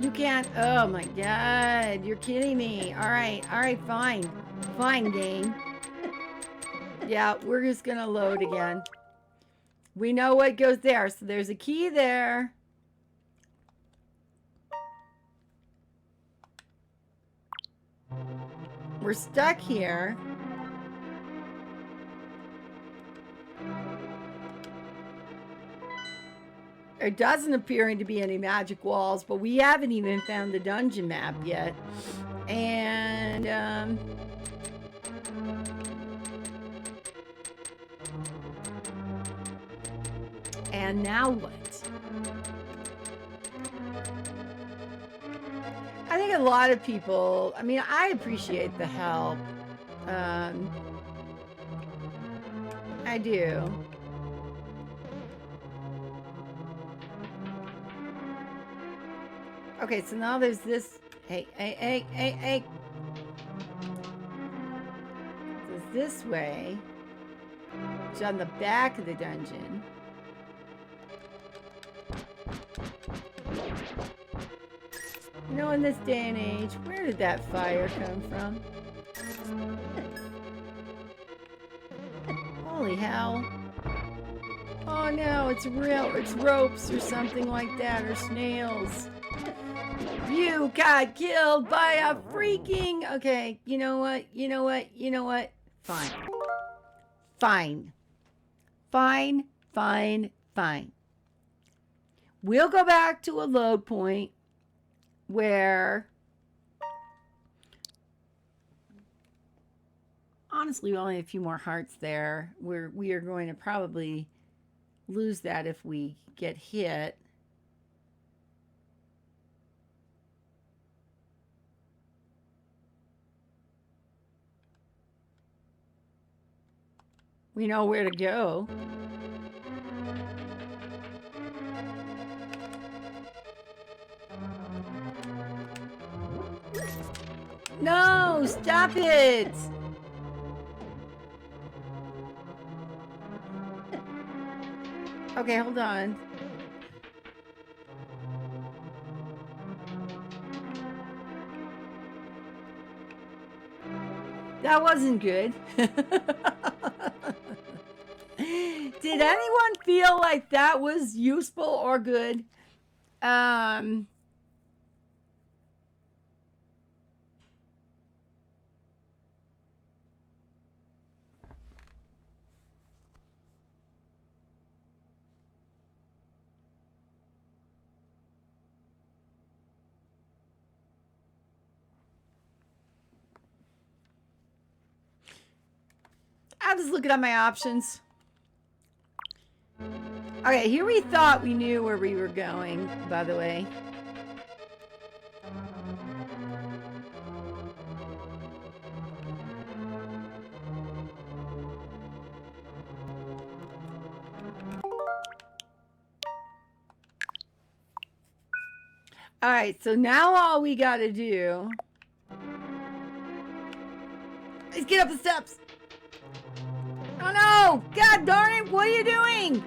You can't. Oh my god, you're kidding me. All right, fine. Fine, game. Yeah, we're just gonna load again. We know what goes there, so there's a key there. We're stuck here. There doesn't appear to be any magic walls, but we haven't even found the dungeon map yet. And, and now what? I think a lot of people, I mean, I appreciate the help. I do. Okay, so now there's this. Hey. There's this way, which is on the back of the dungeon. You know, in this day and age, where did that fire come from? Holy hell. Oh no, it's ropes or something like that, or snails. You got killed by a freaking... Okay, you know what? Fine. We'll go back to a load point where... Honestly, we only have a few more hearts there. We are going to probably lose that if we get hit. We know where to go. No, stop it! Okay, hold on. That wasn't good. Did anyone feel like that was useful or good? I'm just looking at my options. Okay, here we thought we knew where we were going, by the way. All right, so now all we got to do Let's get up the steps. Oh no! God darn it! What are you doing?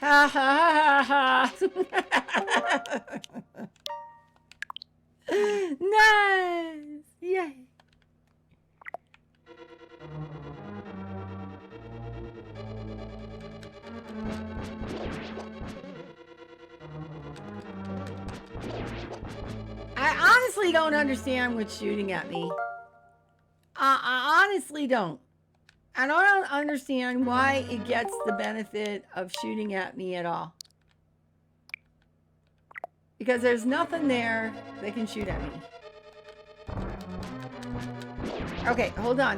Ha ha ha ha ha. Nice! Yay! I honestly don't understand what's shooting at me. I honestly don't. I don't understand why it gets the benefit of shooting at me at all. Because there's nothing there that can shoot at me. Okay, hold on.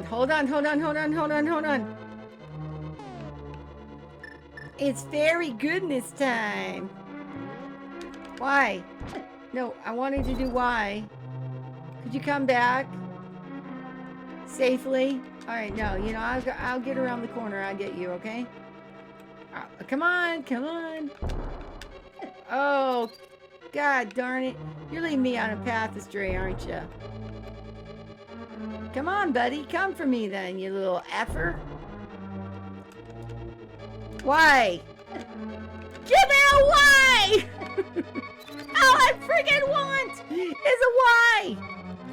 It's fairy goodness time. Why? No, I wanted to do why. Could you come back? Safely? Alright, no, you know, I'll get around the corner. I'll get you, okay? Come on. Oh, God darn it. You're leading me on a path astray, aren't you? Come on, buddy. Come for me then, you little effer. Why? Give me a why! All I friggin' want is a why!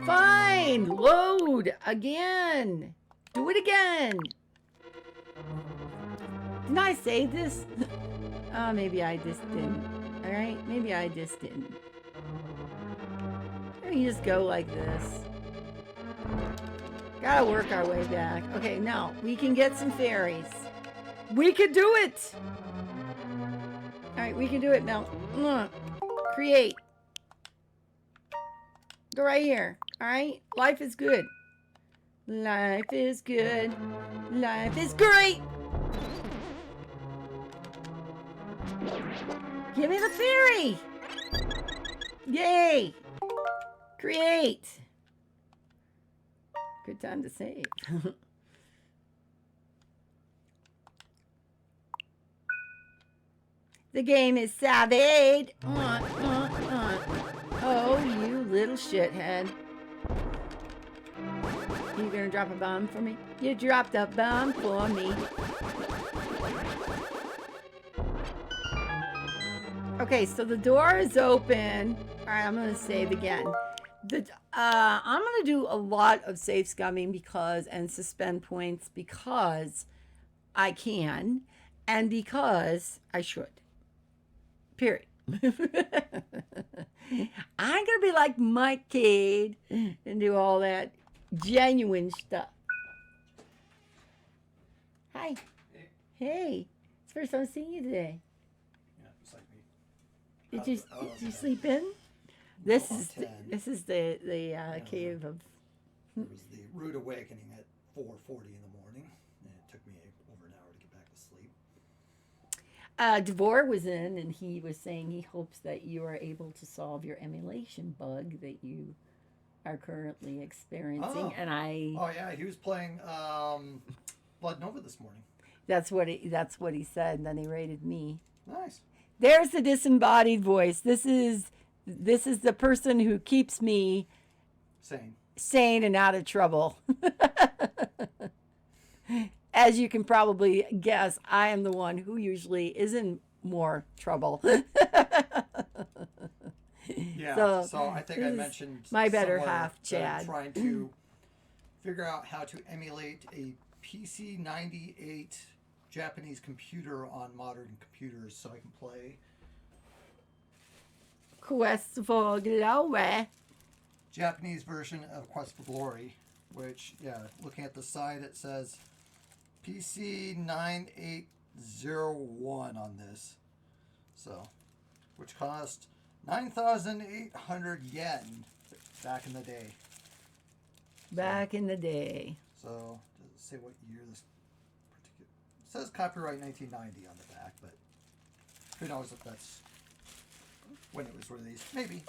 Fine. Load again. Do it again. Didn't I save this? Oh, maybe I just didn't. Alright? Maybe I just didn't. Maybe you just go like this. Gotta work our way back. Okay, now we can get some fairies. We could do it! Alright, we can do it now. Create. Go right here. Alright? Life is good. Life is good. Life is great! Give me the fairy! Yay! Create! Good time to save. The game is savage! Oh, you little shithead. You gonna drop a bomb for me? You dropped a bomb for me. Okay, so the door is open. Alright, I'm gonna save again. I'm gonna do a lot of save scumming because and suspend points because I can and because I should. Period. I'm gonna be like Mike Cade and do all that genuine stuff. Hi. Hey. It's the first time seeing you today. Yeah, just like me. Did you sleep in? This is the cave of. It was the rude awakening at 4:40 in the morning, and it took me over an hour to get back to sleep. Devore was in, and he was saying he hopes that you are able to solve your emulation bug that you are currently experiencing. And Oh yeah, he was playing Blood Nova this morning. That's what he said, and then he rated me. Nice. There's the disembodied voice. This is the person who keeps me sane and out of trouble. As you can probably guess, I am the one who usually is in more trouble. Yeah. So I think I mentioned my better half, Chad. I'm trying to figure out how to emulate a PC 98 Japanese computer on modern computers so I can play Quest for Glory. Japanese version of Quest for Glory, which, looking at the side, it says PC 9801 on this. So, which cost 9,800 yen back in the day. Back in the day. So, does it say what year this particular... It says copyright 1990 on the back, but who knows if that's when it was released. Maybe.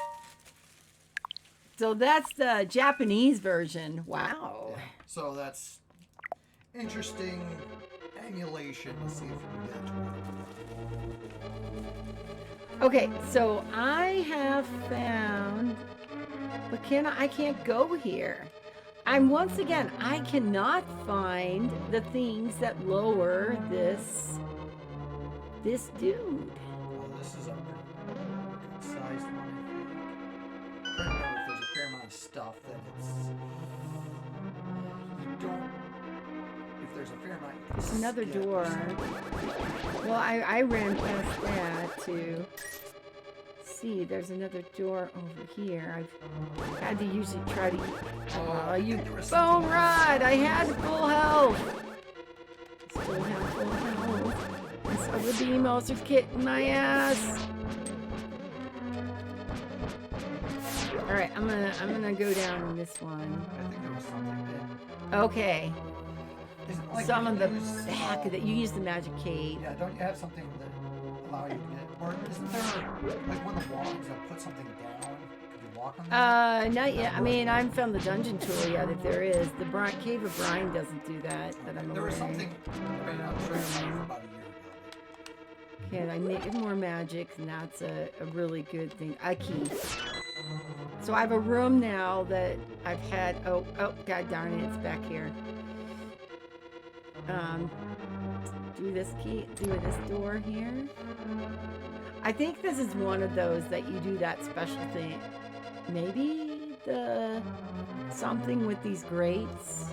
So that's the Japanese version. Wow. Yeah. So that's interesting emulation. Let's see if we can get it to work. Okay, so I have found, but I can't go here. Once again, I cannot find the things that lower this dude. Oh, this is a good sized one, I think. I'm trying to remember if there's a fair amount of stuff that it's. You don't. If there's a fair amount. You can There's another skip. door. Well, I ran past that to see. There's another door over here. I've had to usually try to. Oh, you there was bone something rod! I had full health. Still have full health. This other beamos are kicking my ass. All right, I'm gonna go down on this one. I think there was something there. Okay. Is it like Some you of the use, back of it. You use the magic cape. Yeah, don't you have something that allow you to get? Or isn't there like one of the logs that put something down? Could you walk on that? Not yet. I mean, I haven't found the dungeon tool yet. If there is, the Cave of Brine doesn't do that. That I'm There aware. was something. I mean, I'm sure it for about a year ago. Okay, I make more magic, and that's a really good thing. A key. So I have a room now that I've had. Oh, god darn it! It's back here. Do this door here. I think this is one of those that you do that special thing. Maybe something with these grates.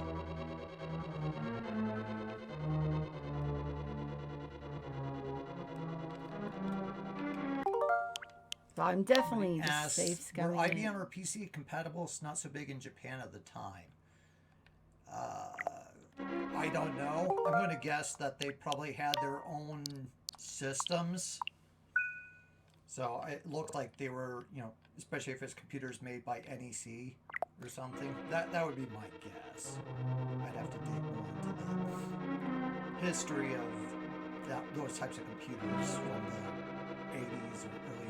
Well, I'm definitely just safe Were scumming. IBM or PC compatible? It's not so big in Japan at the time. I don't know. I'm going to guess that they probably had their own systems. So it looked like they were, especially if it's computers made by NEC or something. That would be my guess. I'd have to dig more into the history of those types of computers from the 80s or early